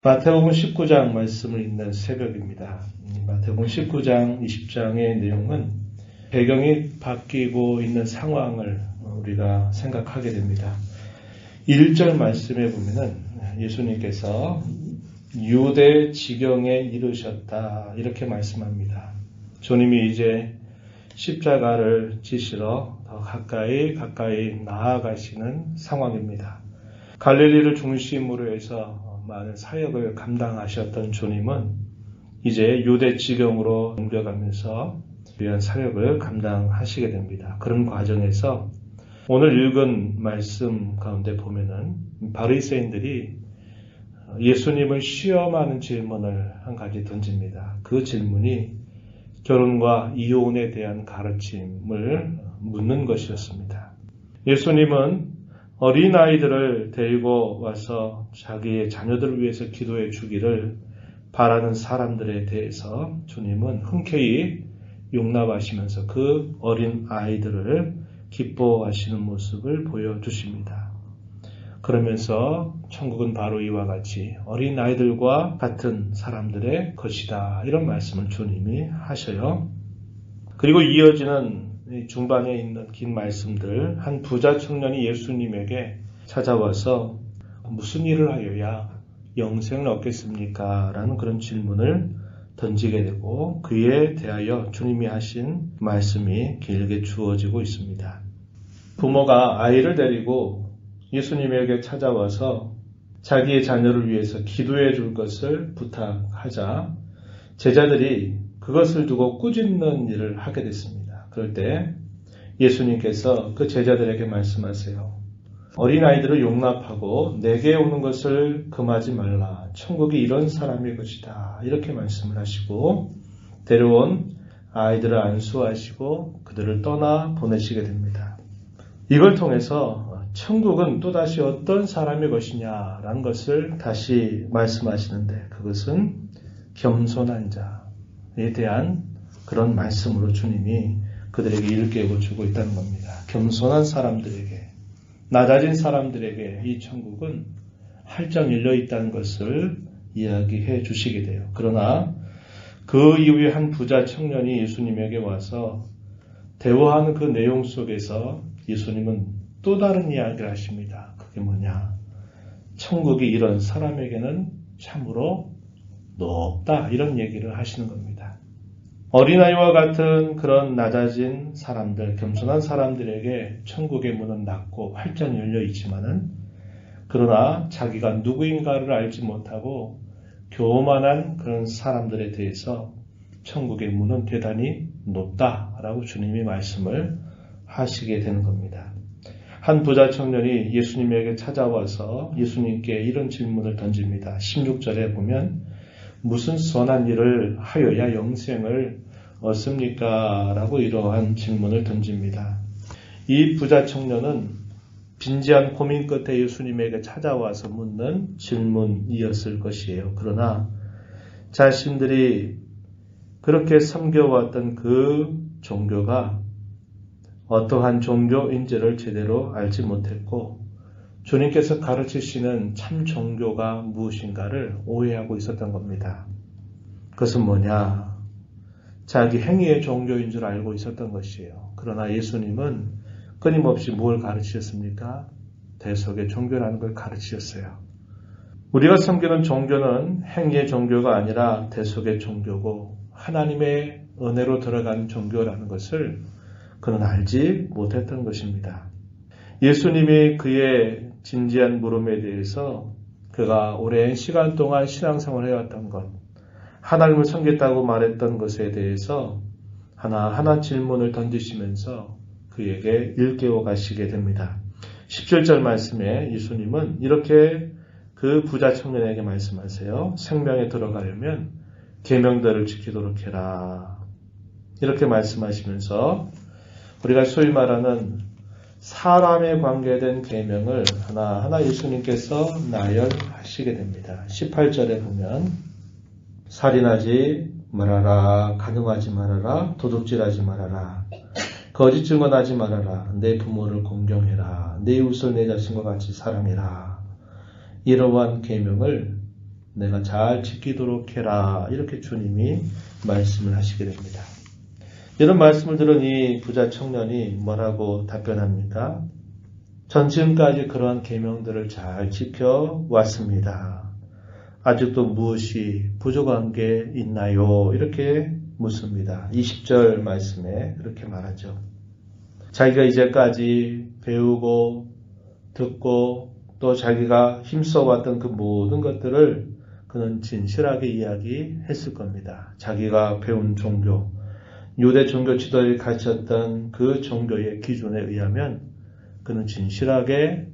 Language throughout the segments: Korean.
마태복음 19장 말씀을 읽는 새벽입니다. 마태복음 19장 20장의 내용은 배경이 바뀌고 있는 상황을 우리가 생각하게 됩니다. 1절 말씀에 보면은 예수님께서 유대 지경에 이르셨다 이렇게 말씀합니다. 주님이 이제 십자가를 지시러 더 가까이 나아가시는 상황입니다. 갈릴리를 중심으로 해서 많은 사역을 감당하셨던 주님은 이제 유대 지경으로 옮겨가면서 위한 사역을 감당하시게 됩니다. 그런 과정에서 오늘 읽은 말씀 가운데 보면은 바리새인들이 예수님을 시험하는 질문을 한 가지 던집니다. 그 질문이 결혼과 이혼에 대한 가르침을 묻는 것이었습니다. 예수님은 어린아이들을 데리고 와서 자기의 자녀들을 위해서 기도해 주기를 바라는 사람들에 대해서 주님은 흔쾌히 용납하시면서 그 어린아이들을 기뻐하시는 모습을 보여주십니다. 그러면서 천국은 바로 이와 같이 어린아이들과 같은 사람들의 것이다. 이런 말씀을 주님이 하셔요. 그리고 이어지는 중반에 있는 긴 말씀들, 한 부자 청년이 예수님에게 찾아와서 무슨 일을 하여야 영생을 얻겠습니까? 라는 그런 질문을 던지게 되고 그에 대하여 주님이 하신 말씀이 길게 주어지고 있습니다. 부모가 아이를 데리고 예수님에게 찾아와서 자기의 자녀를 위해서 기도해 줄 것을 부탁하자 제자들이 그것을 두고 꾸짖는 일을 하게 됐습니다. 그럴 때 예수님께서 그 제자들에게 말씀하세요. 어린아이들을 용납하고 내게 오는 것을 금하지 말라. 천국이 이런 사람의 것이다. 이렇게 말씀을 하시고 데려온 아이들을 안수하시고 그들을 떠나 보내시게 됩니다. 이걸 통해서 천국은 또다시 어떤 사람의 것이냐라는 것을 다시 말씀하시는데 그것은 겸손한 자에 대한 그런 말씀으로 주님이 그들에게 일깨워 주고 있다는 겁니다. 겸손한 사람들에게, 낮아진 사람들에게 이 천국은 활짝 열려 있다는 것을 이야기해 주시게 돼요. 그러나 그 이후에 한 부자 청년이 예수님에게 와서 대화하는 그 내용 속에서 예수님은 또 다른 이야기를 하십니다. 그게 뭐냐? 천국이 이런 사람에게는 참으로 높다. 이런 얘기를 하시는 겁니다. 어린아이와 같은 그런 낮아진 사람들, 겸손한 사람들에게 천국의 문은 낮고 활짝 열려 있지만은 그러나 자기가 누구인가를 알지 못하고 교만한 그런 사람들에 대해서 천국의 문은 대단히 높다라고 주님이 말씀을 하시게 되는 겁니다. 한 부자 청년이 예수님에게 찾아와서 예수님께 이런 질문을 던집니다. 16절에 보면 무슨 선한 일을 하여야 영생을 얻습니까? 라고 이러한 질문을 던집니다. 이 부자 청년은 진지한 고민 끝에 예수님에게 찾아와서 묻는 질문이었을 것이에요. 그러나 자신들이 그렇게 섬겨왔던 그 종교가 어떠한 종교인지를 제대로 알지 못했고 주님께서 가르치시는 참 종교가 무엇인가를 오해하고 있었던 겁니다. 그것은 뭐냐? 자기 행위의 종교인 줄 알고 있었던 것이에요. 그러나 예수님은 끊임없이 뭘 가르치셨습니까? 대속의 종교라는 걸 가르치셨어요. 우리가 섬기는 종교는 행위의 종교가 아니라 대속의 종교고 하나님의 은혜로 들어간 종교라는 것을 그는 알지 못했던 것입니다. 예수님이 그의 진지한 물음에 대해서 그가 오랜 시간 동안 신앙생활을 해왔던 것, 하나님을 섬겼다고 말했던 것에 대해서 하나하나 질문을 던지시면서 그에게 일깨워 가시게 됩니다. 17절 말씀에 예수님은 이렇게 그 부자 청년에게 말씀하세요. 생명에 들어가려면 계명들을 지키도록 해라. 이렇게 말씀하시면서 우리가 소위 말하는 사람에 관계된 계명을 하나하나 예수님께서 나열하시게 됩니다. 18절에 보면 살인하지 말아라, 간음하지 말아라, 도둑질하지 말아라, 거짓 증언하지 말아라, 내 부모를 공경해라, 내 이웃을 내 자신과 같이 사랑해라. 이러한 계명을 내가 잘 지키도록 해라. 이렇게 주님이 말씀을 하시게 됩니다. 이런 말씀을 들은 이 부자 청년이 뭐라고 답변합니까? 전 지금까지 그러한 계명들을 잘 지켜왔습니다. 아직도 무엇이 부족한 게 있나요? 이렇게 묻습니다. 20절 말씀에 그렇게 말하죠. 자기가 이제까지 배우고 듣고 또 자기가 힘써왔던 그 모든 것들을 그는 진실하게 이야기했을 겁니다. 자기가 배운 종교, 유대 종교 지도에 갇혔던 그 종교의 기준에 의하면 그는 진실하게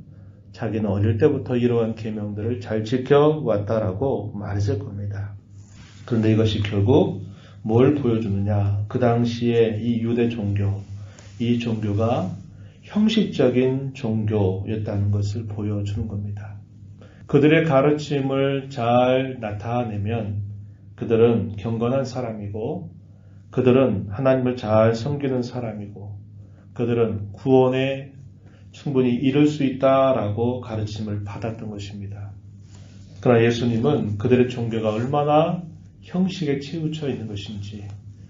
자기는 어릴 때부터 이러한 계명들을 잘 지켜왔다라고 말했을 겁니다. 그런데 이것이 결국 뭘 보여주느냐? 그 당시에 이 유대 종교, 이 종교가 형식적인 종교였다는 것을 보여주는 겁니다. 그들의 가르침을 잘 나타내면 그들은 경건한 사람이고 그들은 하나님을 잘 섬기는 사람이고 그들은 구원에 충분히 이룰 수 있다라고 가르침을 받았던 것입니다. 그러나 예수님은 그들의 종교가 얼마나 형식에 치우쳐 있는 것인지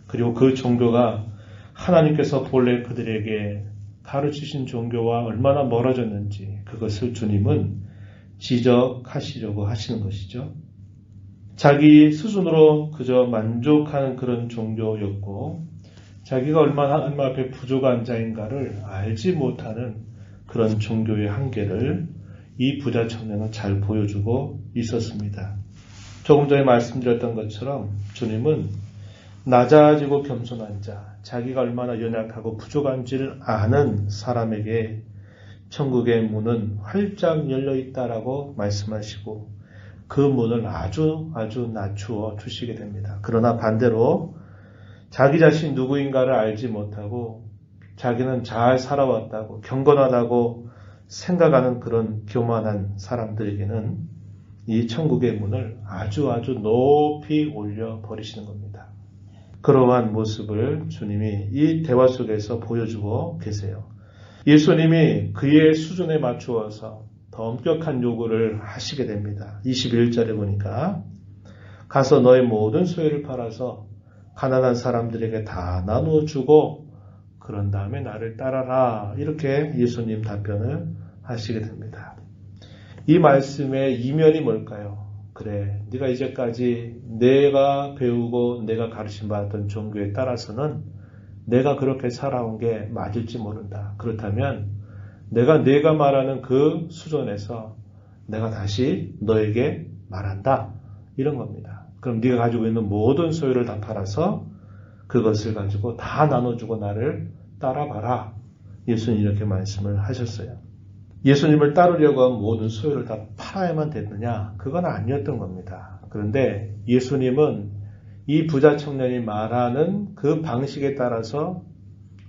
그리고 그 종교가 하나님께서 본래 그들에게 가르치신 종교와 얼마나 멀어졌는지 그것을 주님은 지적하시려고 하시는 것이죠. 자기 수준으로 그저 만족하는 그런 종교였고 자기가 얼마나 하나님 앞에 부족한 자인가를 알지 못하는 그런 종교의 한계를 이 부자 청년은 잘 보여주고 있었습니다. 조금 전에 말씀드렸던 것처럼 주님은 낮아지고 겸손한 자, 자기가 얼마나 연약하고 부족한지를 아는 사람에게 천국의 문은 활짝 열려 있다라고 말씀하시고 그 문을 아주 낮추어 주시게 됩니다. 그러나 반대로 자기 자신 누구인가를 알지 못하고 자기는 잘 살아왔다고 경건하다고 생각하는 그런 교만한 사람들에게는 이 천국의 문을 아주 높이 올려 버리시는 겁니다. 그러한 모습을 주님이 이 대화 속에서 보여주고 계세요. 예수님이 그의 수준에 맞추어서 더 엄격한 요구를 하시게 됩니다. 21절에 보니까 가서 너의 모든 소유를 팔아서 가난한 사람들에게 다 나누어 주고 그런 다음에 나를 따라라. 이렇게 예수님 답변을 하시게 됩니다. 이 말씀의 이면이 뭘까요? 그래, 네가 이제까지 내가 배우고 내가 가르침 받았던 종교에 따라서는 내가 그렇게 살아온 게 맞을지 모른다. 그렇다면 내가 말하는 그 수준에서 내가 다시 너에게 말한다. 이런 겁니다. 그럼 네가 가지고 있는 모든 소유를 다 팔아서 그것을 가지고 다 나눠주고 나를 따라봐라. 예수님 이렇게 말씀을 하셨어요. 예수님을 따르려고 한 모든 소유를 다 팔아야만 됐느냐? 그건 아니었던 겁니다. 그런데 예수님은 이 부자 청년이 말하는 그 방식에 따라서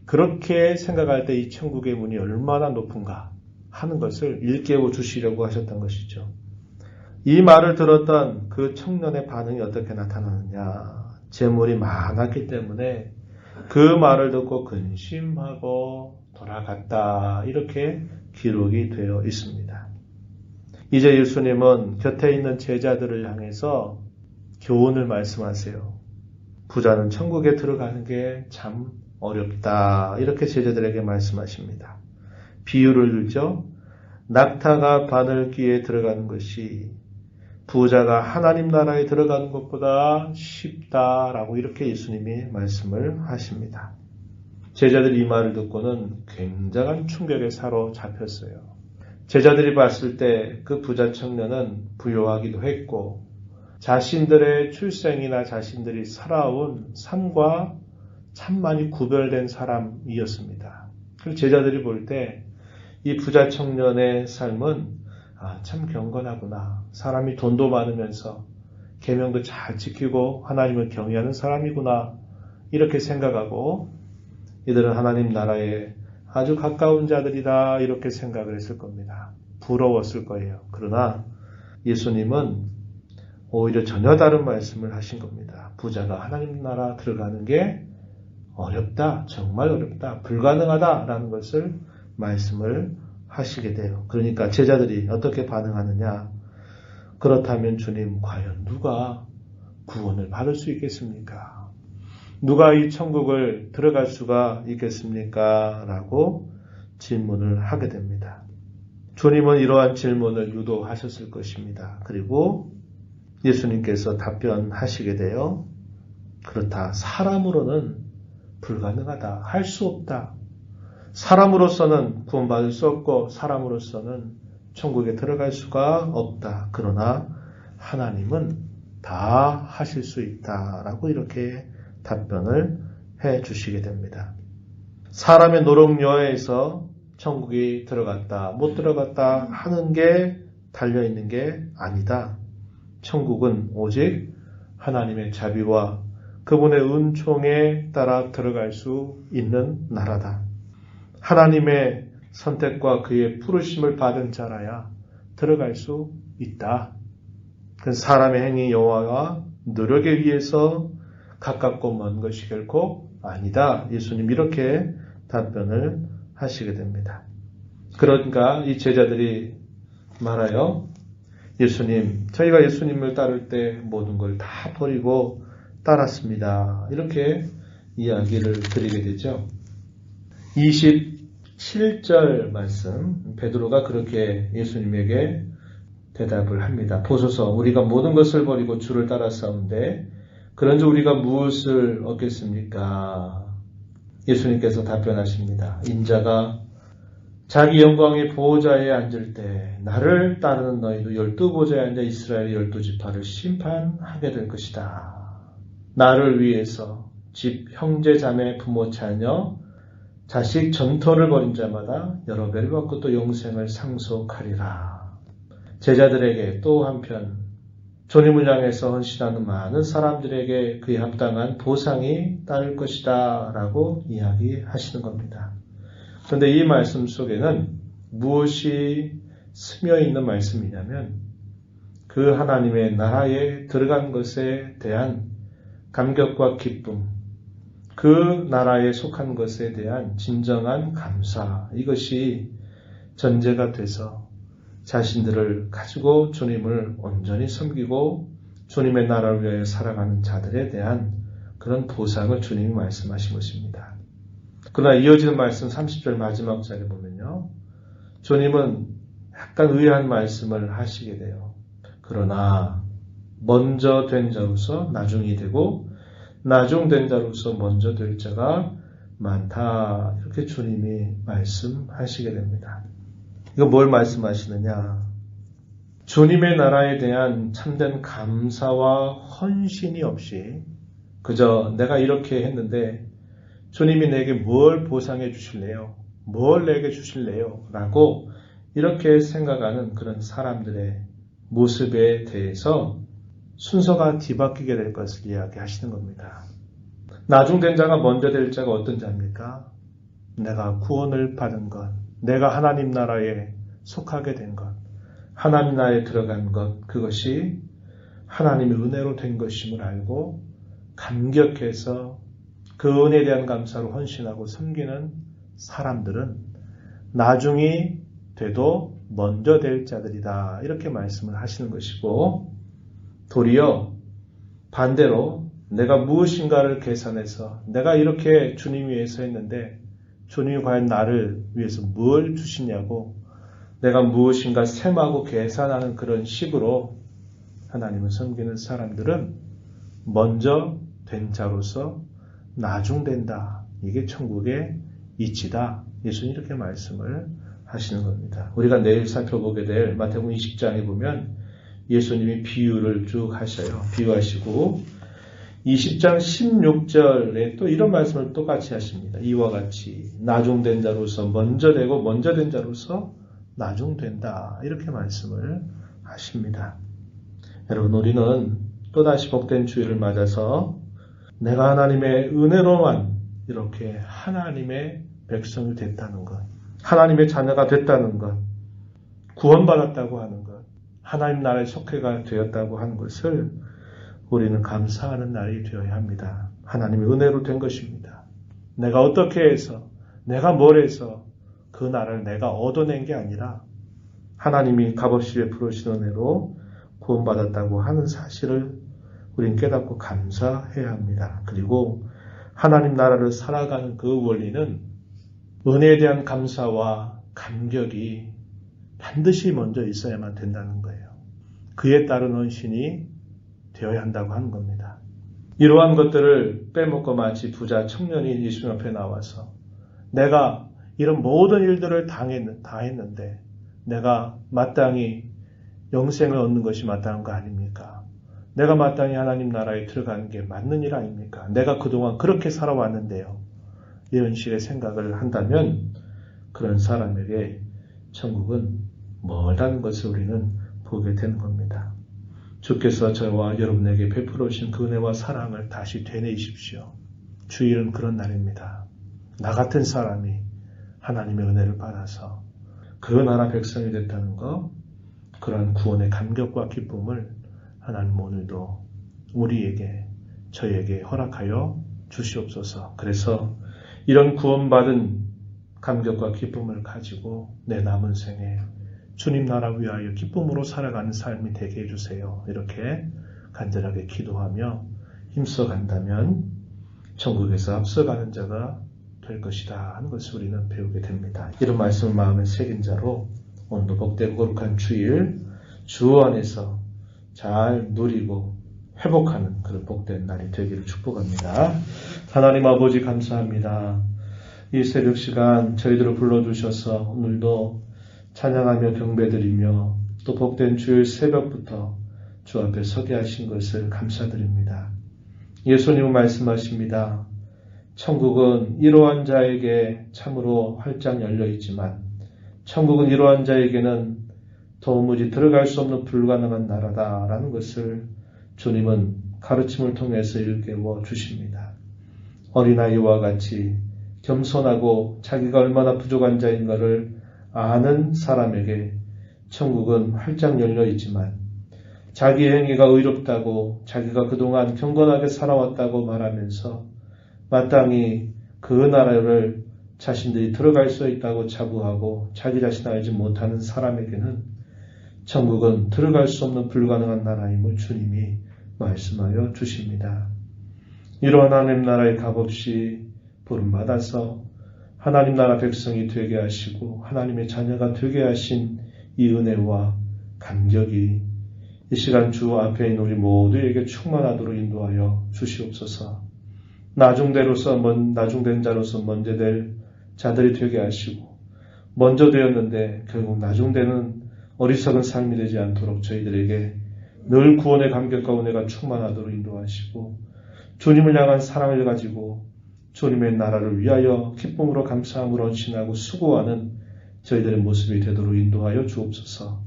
그렇게 생각할 때 이 천국의 문이 얼마나 높은가 하는 것을 일깨워 주시려고 하셨던 것이죠. 이 말을 들었던 그 청년의 반응이 어떻게 나타나느냐? 재물이 많았기 때문에 그 말을 듣고 근심하고 돌아갔다. 이렇게 기록이 되어 있습니다. 이제 예수님은 곁에 있는 제자들을 향해서 교훈을 말씀하세요. 부자는 천국에 들어가는 게 참 어렵다. 이렇게 제자들에게 말씀하십니다. 비유를 들죠. 낙타가 바늘귀에 들어가는 것이 부자가 하나님 나라에 들어가는 것보다 쉽다라고 이렇게 예수님이 말씀을 하십니다. 제자들이 이 말을 듣고는 굉장한 충격에 사로잡혔어요. 제자들이 봤을 때 그 부자 청년은 부유하기도 했고 자신들의 출생이나 자신들이 살아온 삶과 참 많이 구별된 사람이었습니다. 그래서 제자들이 볼 때 이 부자 청년의 삶은 참 경건하구나. 사람이 돈도 많으면서 계명도 잘 지키고 하나님을 경외하는 사람이구나. 이렇게 생각하고 이들은 하나님 나라에 아주 가까운 자들이다. 이렇게 생각을 했을 겁니다. 부러웠을 거예요. 그러나 예수님은 오히려 전혀 다른 말씀을 하신 겁니다. 부자가 하나님 나라 들어가는 게 어렵다. 정말 어렵다. 불가능하다라는 것을 말씀을 하시게 돼요. 그러니까 제자들이 어떻게 반응하느냐. 그렇다면 주님, 과연 누가 구원을 받을 수 있겠습니까? 누가 이 천국을 들어갈 수가 있겠습니까? 라고 질문을 하게 됩니다. 주님은 이러한 질문을 유도하셨을 것입니다. 그리고 예수님께서 답변하시게 돼요. 그렇다. 사람으로는 불가능하다. 할 수 없다. 사람으로서는 구원받을 수 없고 사람으로서는 천국에 들어갈 수가 없다. 그러나 하나님은 다 하실 수 있다라고 이렇게 답변을 해 주시게 됩니다. 사람의 노력여에서 천국이 들어갔다, 못 들어갔다 하는 게 달려있는 게 아니다. 천국은 오직 하나님의 자비와 그분의 은총에 따라 들어갈 수 있는 나라다. 하나님의 선택과 그의 부르심을 받은 자라야 들어갈 수 있다. 그 사람의 행위 여호와와 노력에 의해서 가깝고 먼 것이 결코 아니다. 예수님 이렇게 답변을 하시게 됩니다. 그러니까 이 제자들이 말하여 예수님, 저희가 예수님을 따를 때 모든 걸 다 버리고 따랐습니다. 이렇게 이야기를 드리게 되죠. 27절 말씀, 베드로가 그렇게 예수님에게 대답을 합니다. 보소서, 우리가 모든 것을 버리고 주를 따랐사온데 그런즉 우리가 무엇을 얻겠습니까? 예수님께서 답변하십니다. 인자가 자기 영광의 보호자에 앉을 때 나를 따르는 너희도 12보좌에 앉아 이스라엘의 12지파를 심판하게 될 것이다. 나를 위해서 집, 형제, 자매, 부모, 자녀, 자식, 전토를 벌인 자마다 여러 배를 받고 또 영생을 상속하리라. 제자들에게 또 한편 주님을 향해서 헌신하는 많은 사람들에게 그에 합당한 보상이 따를 것이다 라고 이야기하시는 겁니다. 그런데 이 말씀 속에는 무엇이 스며 있는 말씀이냐면 그 하나님의 나라에 들어간 것에 대한 감격과 기쁨, 그 나라에 속한 것에 대한 진정한 감사, 이것이 전제가 돼서 자신들을 가지고 주님을 온전히 섬기고 주님의 나라를 위하여 살아가는 자들에 대한 그런 보상을 주님이 말씀하신 것입니다. 그러나 이어지는 말씀 30절 마지막 절에 보면요. 주님은 약간 의아한 말씀을 하시게 돼요. 그러나 먼저 된 자로서 나중이 되고 나중된 자로서 먼저 될 자가 많다. 이렇게 주님이 말씀하시게 됩니다. 이거 뭘 말씀하시느냐? 주님의 나라에 대한 참된 감사와 헌신이 없이 그저 내가 이렇게 했는데 주님이 내게 뭘 보상해 주실래요? 뭘 내게 주실래요? 라고 이렇게 생각하는 그런 사람들의 모습에 대해서 순서가 뒤바뀌게 될 것을 이야기하시는 겁니다. 나중된 자가 먼저 될 자가 어떤 자입니까? 내가 구원을 받은 것, 내가 하나님 나라에 속하게 된 것, 하나님 나라에 들어간 것, 그것이 하나님의 은혜로 된 것임을 알고 감격해서 그 은혜에 대한 감사로 헌신하고 섬기는 사람들은 나중이 돼도 먼저 될 자들이다. 이렇게 말씀을 하시는 것이고 도리어 반대로 내가 무엇인가를 계산해서 내가 이렇게 주님 위해서 했는데 주님이 과연 나를 위해서 뭘 주시냐고 내가 무엇인가 셈하고 계산하는 그런 식으로 하나님을 섬기는 사람들은 먼저 된 자로서 나중된다. 이게 천국의 이치다. 예수님 이렇게 말씀을 하시는 겁니다. 우리가 내일 살펴보게 될 마태복음 20장에 보면 예수님이 비유를 쭉 하셔요. 비유하시고 20장 16절에 또 이런 말씀을 똑같이 하십니다. 이와 같이 나중된 자로서 먼저 되고 먼저 된 자로서 나중된다. 이렇게 말씀을 하십니다. 여러분 우리는 또다시 복된 주일을 맞아서 내가 하나님의 은혜로만 이렇게 하나님의 백성이 됐다는 것, 하나님의 자녀가 됐다는 것, 구원받았다고 하는 것, 하나님 나라의 속회가 되었다고 하는 것을 우리는 감사하는 날이 되어야 합니다. 하나님의 은혜로 된 것입니다. 내가 어떻게 해서, 내가 뭘 해서 그 나라를 내가 얻어낸 게 아니라 하나님이 값없이 베풀으신 은혜로 구원받았다고 하는 사실을 우린 깨닫고 감사해야 합니다. 그리고 하나님 나라를 살아가는 그 원리는 은혜에 대한 감사와 감격이 반드시 먼저 있어야만 된다는 거예요. 그에 따른 헌신이 되어야 한다고 하는 겁니다. 이러한 것들을 빼먹고 마치 부자 청년이 예수님 앞에 나와서 내가 이런 모든 일들을 다 했는데 내가 마땅히 영생을 얻는 것이 마땅한 거 아닙니까? 내가 마땅히 하나님 나라에 들어가는 게 맞는 일 아닙니까? 내가 그동안 그렇게 살아왔는데요. 이런 식의 생각을 한다면 그런 사람에게 천국은 멀다는 것을 우리는 보게 되는 겁니다. 주께서 저와 여러분에게 베풀어 주신 그 은혜와 사랑을 다시 되뇌이십시오. 주일은 그런 날입니다. 나 같은 사람이 하나님의 은혜를 받아서 그 나라 백성이 됐다는 것, 그러한 구원의 감격과 기쁨을 하나님 오늘도 우리에게, 저에게 허락하여 주시옵소서. 그래서 이런 구원받은 감격과 기쁨을 가지고 내 남은 생에 주님 나라 위하여 기쁨으로 살아가는 삶이 되게 해주세요. 이렇게 간절하게 기도하며 힘써간다면 천국에서 앞서가는 자가 될 것이다 하는 것을 우리는 배우게 됩니다. 이런 말씀을 마음에 새긴 자로 오늘도 복되고 거룩한 주일 주 안에서 잘 누리고 회복하는 그런 복된 날이 되기를 축복합니다. 하나님 아버지 감사합니다. 이 새벽 시간 저희들을 불러주셔서 오늘도 찬양하며 경배드리며 또 복된 주일 새벽부터 주 앞에 서게 하신 것을 감사드립니다. 예수님은 말씀하십니다. 천국은 이러한 자에게 참으로 활짝 열려 있지만 천국은 이러한 자에게는 도무지 들어갈 수 없는 불가능한 나라다라는 것을 주님은 가르침을 통해서 일깨워 주십니다. 어린아이와 같이 겸손하고 자기가 얼마나 부족한 자인가를 아는 사람에게 천국은 활짝 열려 있지만 자기의 행위가 의롭다고 자기가 그동안 경건하게 살아왔다고 말하면서 마땅히 그 나라를 자신들이 들어갈 수 있다고 자부하고 자기 자신을 알지 못하는 사람에게는 천국은 들어갈 수 없는 불가능한 나라임을 주님이 말씀하여 주십니다. 이러한 하나님 나라에 값없이 부름받아서 하나님 나라 백성이 되게 하시고 하나님의 자녀가 되게 하신 이 은혜와 감격이 이 시간 주 앞에 있는 우리 모두에게 충만하도록 인도하여 주시옵소서. 나중된 자로서 먼저 될 자들이 되게 하시고 먼저 되었는데 결국 나중되는 어리석은 삶이 되지 않도록 저희들에게 늘 구원의 감격과 은혜가 충만하도록 인도하시고 주님을 향한 사랑을 가지고 주님의 나라를 위하여 기쁨으로 감사함으로 헌신하고 수고하는 저희들의 모습이 되도록 인도하여 주옵소서.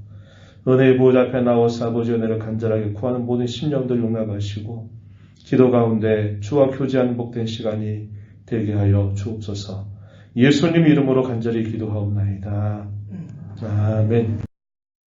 은혜의 보호자 앞에 나와서 아버지 은혜를 간절하게 구하는 모든 심령들 용납하시고 기도 가운데 주와 교제하는 복된 시간이 되게 하여 주옵소서. 예수님 이름으로 간절히 기도하옵나이다. 아멘.